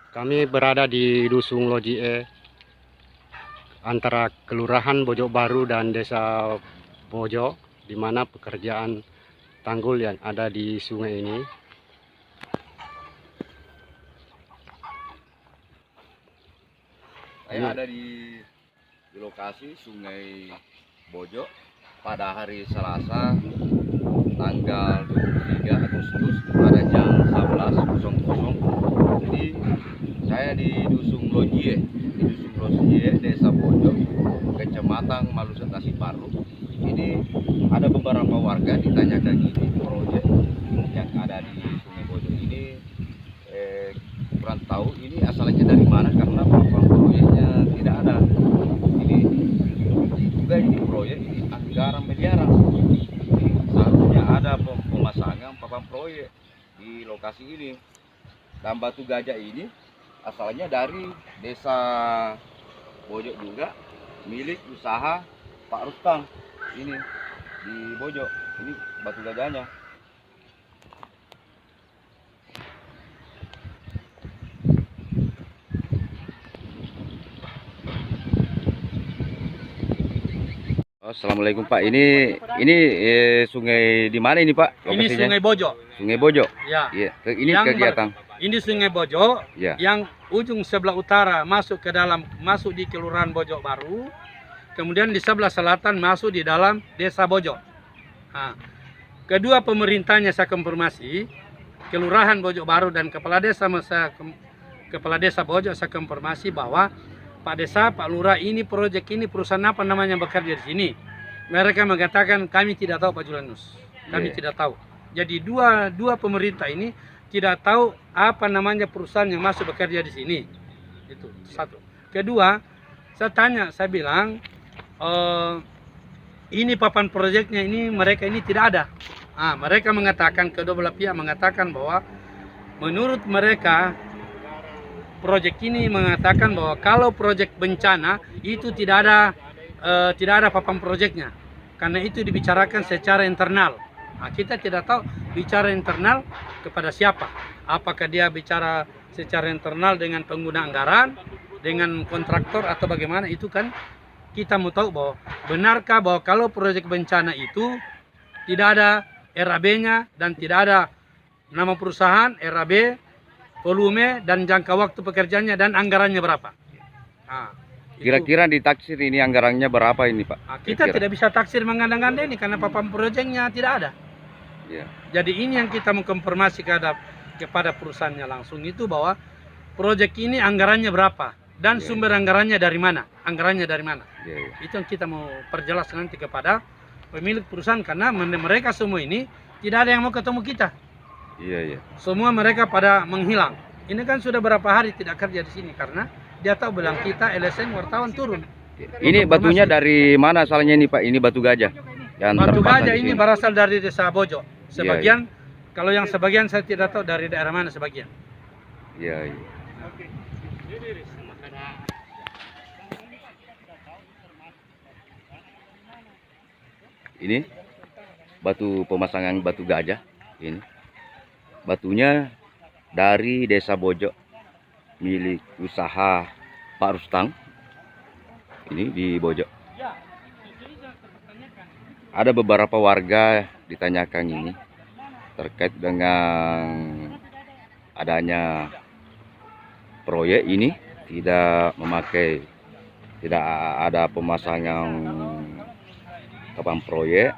Kami berada di Dusun Lojie antara Kelurahan Bojok Baru dan Desa Bojo, di mana pekerjaan tanggul yang ada di sungai ini. Saya ada di lokasi Sungai Bojo pada hari Selasa tanggal 23 Agustus pada jam 11.00. Jadi saya di Dusun Lojie, Desa Bojo, Kecamatan Malusa Tasik-Baru. Ini ada beberapa warga ditanyakan ini proyek yang ada di Sungai Bojo ini kurang tahu ini asalnya dari mana karena papan proyeknya tidak ada. Ini juga ini proyek ini anggaran miliaran. Seharusnya ada pemasangan papan proyek di lokasi ini. Dan batu gajah ini asalnya dari Desa Bojo juga, milik usaha Pak Rustam. Ini di Bojo, ini batu gajahnya. Assalamualaikum Pak. Ini sungai di mana ini Pak? Lokasinya? Ini Sungai Bojo. Sungai Bojo. Ya. Iya. Ini kegiatan. Ini Sungai Bojo. Ya. Yang ujung sebelah utara masuk ke dalam, masuk di Kelurahan Bojok Baru. Kemudian di sebelah selatan masuk di dalam Desa Bojo. Nah, kedua pemerintahnya saya konfirmasi, Kelurahan Bojok Baru dan Kepala Desa Bojo saya konfirmasi bahwa Pak Desa, Pak Lurah, ini proyek ini perusahaan apa namanya bekerja di sini. Mereka mengatakan kami tidak tahu Pak Julianus, kami tidak tahu. Jadi dua pemerintah ini tidak tahu apa namanya perusahaan yang masuk bekerja di sini. Itu satu. Kedua, saya tanya, saya bilang ini papan proyeknya ini mereka ini tidak ada. Nah, mereka mengatakan, kedua belah pihak mengatakan bahwa menurut mereka proyek ini mengatakan bahwa kalau proyek bencana itu tidak ada papan proyeknya, karena itu dibicarakan secara internal. Nah, kita tidak tahu bicara internal kepada siapa, apakah dia bicara secara internal dengan pengguna anggaran, dengan kontraktor atau bagaimana. Itu kan kita mau tahu bahwa benarkah bahwa kalau proyek bencana itu tidak ada RAB-nya dan tidak ada nama perusahaan, RAB, volume dan jangka waktu pekerjaannya dan anggarannya berapa. Nah, kira-kira ditaksir ini anggarannya berapa ini Pak? Nah, kita tidak bisa taksir mengandang-andang ini karena papan proyeknya tidak ada. Ya. Jadi ini yang kita mengkonfirmasi kepada perusahaannya langsung itu bahwa proyek ini anggarannya berapa dan sumber anggarannya dari mana? Anggarannya dari mana? Itu yang kita mau perjelas nanti kepada pemilik perusahaan karena mereka semua ini tidak ada yang mau ketemu kita. Iya. Semua mereka pada menghilang. Ini kan sudah berapa hari tidak kerja di sini karena dia tahu bilang kita LSM wartawan turun. Ini batunya dari mana asalnya ini Pak? Ini batu gajah. Batu gajah ini berasal dari Desa Bojo. Sebagian, kalau yang sebagian saya tidak tahu dari daerah mana sebagian. Iya. Ini batu pemasangan batu gajah ini. Batunya dari Desa Bojo, milik usaha Pak Rustam. Ini di Bojo. Ada beberapa warga ditanyakan ini terkait dengan adanya proyek ini tidak ada pemasangan papan proyek.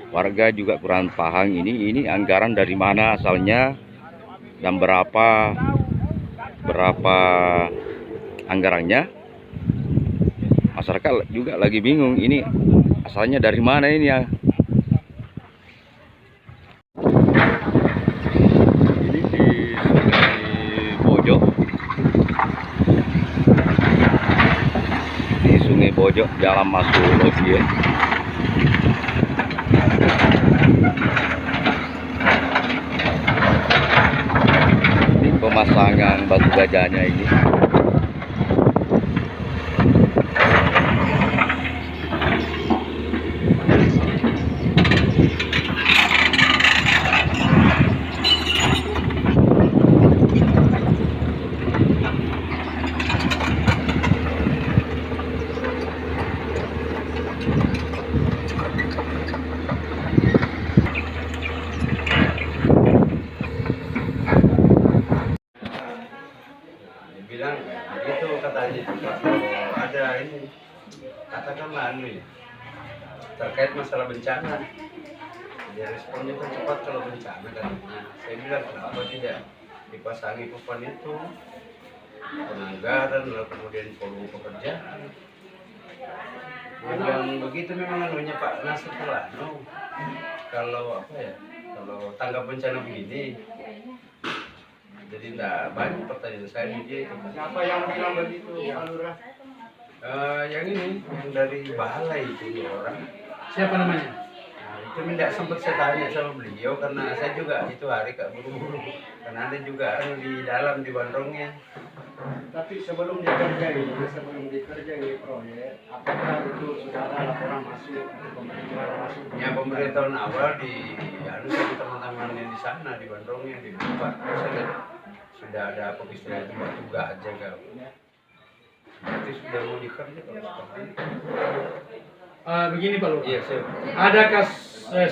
Warga juga kurang paham ini anggaran dari mana asalnya dan berapa anggarannya. Masyarakat juga lagi bingung ini asalnya dari mana ini ya. Ini di Sungai Bojo. Di Sungai Bojo jalan masuk Lojie. Ini pemasangan batu gajahnya ini. katanya kalau ada ini katakanlah ya, terkait masalah bencana. Dia responnya kan cepat kalau bencana kan. Saya bilang kenapa tidak dipasangi papan itu penganggaran lalu kemudian volume pekerjaan. Dia bilang begitu memang anunya Pak Nasir Pelano. Kalau apa ya, kalau tanggap bencana begini, jadi tidak banyak pertanyaan saya dia. Siapa yang bilang begitu, Pak Lurah? Yang ini, yang dari balai itu orang. Siapa namanya? Nah, itu tidak sempat saya tanya sama beliau karena saya juga itu hari kak buru-buru karena ada juga di dalam di bandrongnya. Tapi sebelum dikerjain, sebelum dikerjain proyek, apakah itu sudah ada laporan masuk atau pemberitahuan masuk? Ya pemberitahuan awal di anu sama teman-teman yang di sana di bandrongnya di Bupat. Saya lihat sudah ada apa istilahnya tugas aja kan. Berarti sudah mau dikerja kalau seperti itu. Begini Pak Lurah. Iya, saya. Adakah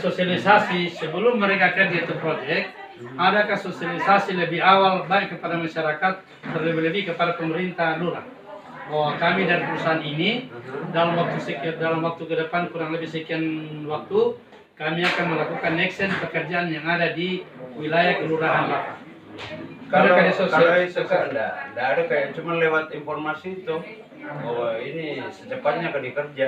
sosialisasi sebelum mereka kerja itu proyek? Adakah sosialisasi lebih awal baik kepada masyarakat, terlebih-lebih kepada pemerintah lurah? Bahwa kami dari perusahaan ini dalam waktu ke depan kurang lebih sekian waktu kami akan melakukan action pekerjaan yang ada di wilayah kelurahan Lapa. Kalau itu kan enggak ada kayak cuma lewat informasi itu bahwa ini secepatnya akan dikerja.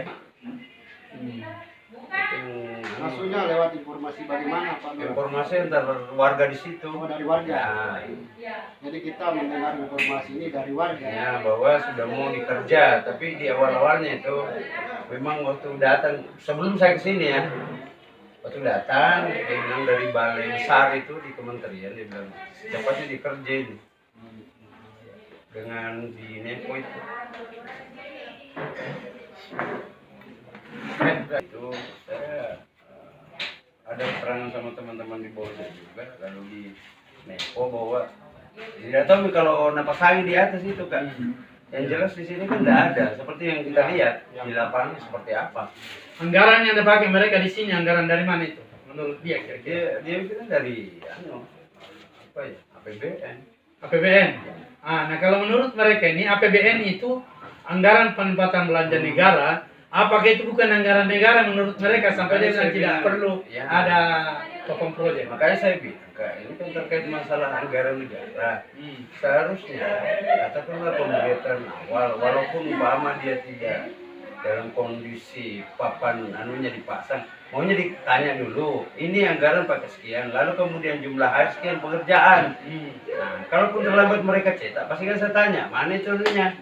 Maksudnya lewat informasi bagaimana Pak? Informasi antar warga di situ. Oh, dari warga. Ya, Jadi kita mendengar informasi ini dari warga. ya bahwa sudah mau dikerja, tapi di awal-awalnya itu memang waktu datang sebelum saya kesini ya, waktu datang dia bilang dari balai besar itu di kementerian dia bilang cepatnya dikerjain dengan di Nepo itu. Itu saya ada keterangan sama teman-teman di bawah juga lalu di Nepo bahwa tidak tahu kalau napas angin di atas itu kan. Yang jelas di sini kan tidak ada seperti yang kita lihat di lapangan seperti apa. Anggaran yang dipakai mereka di sini anggaran dari mana itu? Menurut dia kira-kira? Dia bilang dari apa ya, APBN. APBN. Nah kalau menurut mereka ini APBN itu anggaran penempatan belanja negara. Apakah itu bukan anggaran negara menurut mereka sampai dia bilang tidak perlu ya, ada pokok proyek? Makanya saya bilang ini kan terkait masalah anggaran negara. Seharusnya katakanlah pemberitahuan awal walaupun umpama dia tidak dalam kondisi papan anunya dipasang, maunya ditanya dulu ini anggaran pakai sekian lalu kemudian jumlah hari sekian pekerjaan. Nah kalaupun terlambat mereka cetak pasti kan saya tanya mana contohnya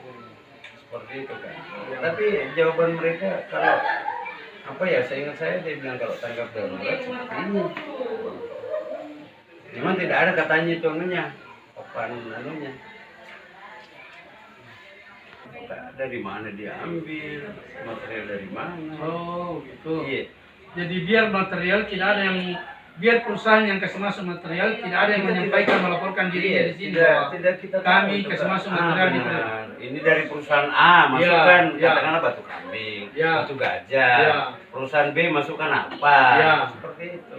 seperti itu kan. Tapi jawaban mereka kalau apa ya, saya ingat saya dia bilang kalau tanggap darurat seperti ini. Memang tidak ada katanya contohnya papan anunya. Dari mana dia ambil material dari mana? Oh gitu. Iya. Jadi biar material tidak ada yang biar perusahaan yang kasih masuk material tidak ada yang menyampaikan melaporkan diri di sini bahwa tidak kita kami kasih masuk material di ini dari perusahaan A masukkan ya. katakanlah batu kambing, Ya. batu gajah, Ya. perusahaan B masukkan apa? Ya. Seperti itu.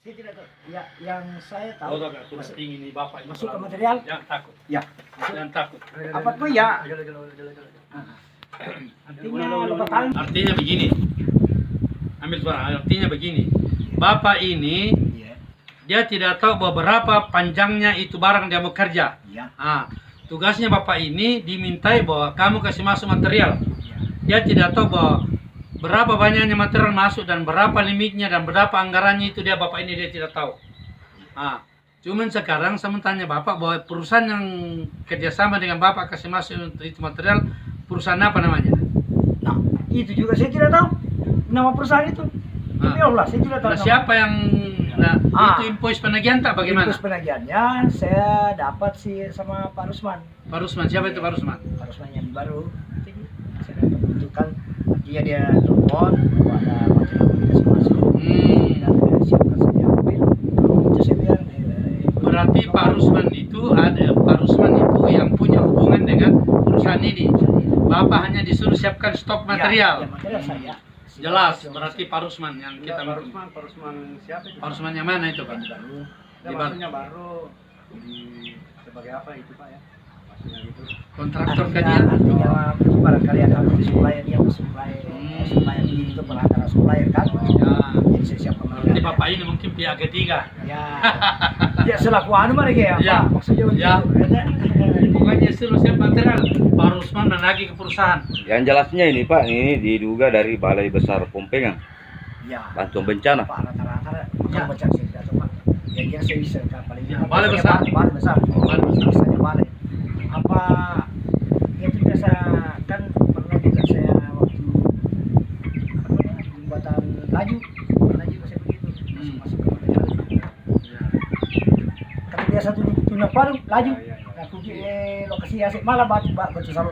Saya tidak tahu. Ya, yang saya tahu sudah tinggi nih bapak masuk ke material. Jangan takut. Ya. Jangan takut. Apa tuh ya? Artinya total. Artinya begini. Ambil suara. Artinya begini. Bapak ini dia tidak tahu bahwa berapa panjangnya itu barang dia mau kerja. Ya. Tugasnya bapak ini dimintai bahwa kamu kasih masuk material. Dia tidak tahu bahwa berapa banyaknya material masuk dan berapa limitnya dan berapa anggarannya itu bapak ini dia tidak tahu. Cuman sekarang saya tanya bapak bahwa perusahaan yang kerjasama dengan bapak kasih masuk itu material perusahaan apa namanya? Nah, itu juga saya tidak tahu nama perusahaan itu. Demi Allah, saya tidak tahu. Nah, siapa yang itu invoice penagihan tak bagaimana? Invoice penagihannya saya dapat sih sama Pak Rusman. Pak Rusman, siapa itu Pak Rusman? Pak Rusman yang baru. Saya dapat menunjukkan dia telepon bahwa ada material yang kasih masuk. Dan saya siapkan saja ambil. Itu saya bilang. Berarti Pak Rusman itu yang punya hubungan dengan perusahaan ini. Bapak hanya disuruh siapkan stok material. Ya, material Jelas, berarti Pak Rusman yang kita Pak Rusman siapa itu? Pak Rusman yang mana itu Pak? Baru. Di Maksudnya baru sebagai apa itu Pak ya? Maksudnya gitu. Kontraktor ke Artinya, dia? artinya barangkali ada supplier dia supplier supplier itu berantara supplier kan. Ya. Jadi saya siap Jadi Bapak ini mungkin pihak ketiga. Ya. Ya selaku anu mari ya. Ya. Pak. Maksudnya Ya. Pokoknya seluruh siap material Pak Rusman menagih ke perusahaan. Yang jelasnya ini Pak, ini diduga dari Balai Besar Pompengan, Ya. Bantuan Bencana. Pak rata-rata bukan baca sih atau Pak. Ya dia saya bisa paling Ya, balai besar. Balai besar. Balai besar. Misalnya balai. Apa ya itu biasa kan pernah juga saya waktu apa namanya jembatan laju saya begitu masuk ke jalan. Kata biasa tuh palu laju. Aku lokasi asik malah batu selalu